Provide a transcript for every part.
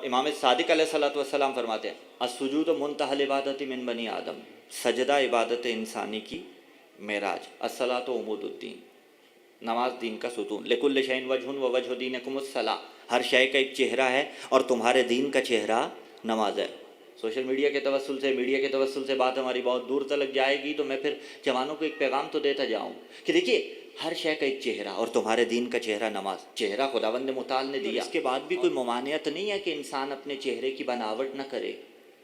امام صادق علیہ الصلوۃ والسلام فرماتے ہیں السجود منتہی العبادت من بنی آدم، سجدہ عبادت انسانی کی معراج، الصلاۃ عمود الدین، نماز دین کا ستون، لکل شیء وجہ ووجہ دینکم الصلاۃ، ہر شے کا ایک چہرہ ہے اور تمہارے دین کا چہرہ نماز ہے۔ سوشل میڈیا کے توسل سے بات ہماری بہت دور تلک جائے گی، تو میں پھر جوانوں کو ایک پیغام تو دیتا جاؤں کہ دیکھیے ہر شے کا ایک چہرہ اور تمہارے دین کا چہرہ نماز، چہرہ خداوند متعال نے دیا، اس کے بعد بھی کوئی ممانعت نہیں ہے کہ انسان اپنے چہرے کی بناوٹ نہ کرے،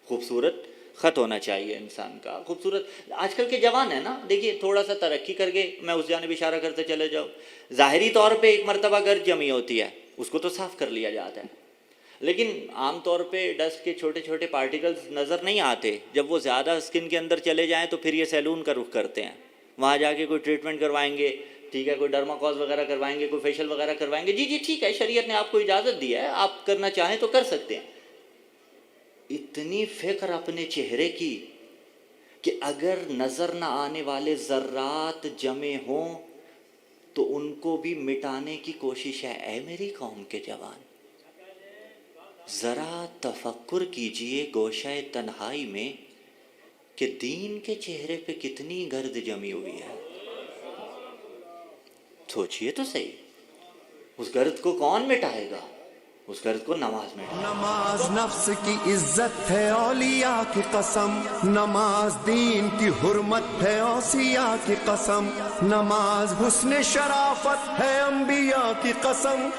خوبصورت خط ہونا چاہیے انسان کا، خوبصورت۔ آج کل کے جوان ہیں نا، دیکھیے تھوڑا سا ترقی کر کے میں اس جانب اشارہ کرتے چلے جاؤ، ظاہری طور پہ ایک مرتبہ گرد جمی ہوتی ہے، اس کو تو صاف کر لیا جاتا ہے، لیکن عام طور پہ ڈسٹ کے چھوٹے چھوٹے پارٹیکلز نظر نہیں آتے، جب وہ زیادہ اسکن کے اندر چلے جائیں تو پھر یہ سیلون کا رخ کرتے ہیں، وہاں جا کے کوئی ٹریٹمنٹ کروائیں گے، ٹھیک ہے، کوئی ڈرماکوز وغیرہ کروائیں گے، کوئی فیشل وغیرہ کروائیں گے، جی ٹھیک ہے، شریعت نے آپ کو اجازت دی ہے، آپ کرنا چاہیں تو کر سکتے ہیں۔ اتنی فکر اپنے چہرے کی کہ اگر نظر نہ آنے والے ذرات جمے ہوں تو ان کو بھی مٹانے کی کوشش ہے۔ اے میری قوم کے جوان، ذرا تفکر کیجئے گوشہ تنہائی میں کہ دین کے چہرے پہ کتنی گرد جمی ہوئی ہے، سوچئے تو صحیح، اس گرد کو کون مٹائے گا؟ اس گرد کو نماز میں۔ نماز نفس کی عزت ہے اولیاء کی قسم، نماز دین کی حرمت ہے اوصیاء کی قسم، نماز حسن شرافت ہے انبیاء کی قسم۔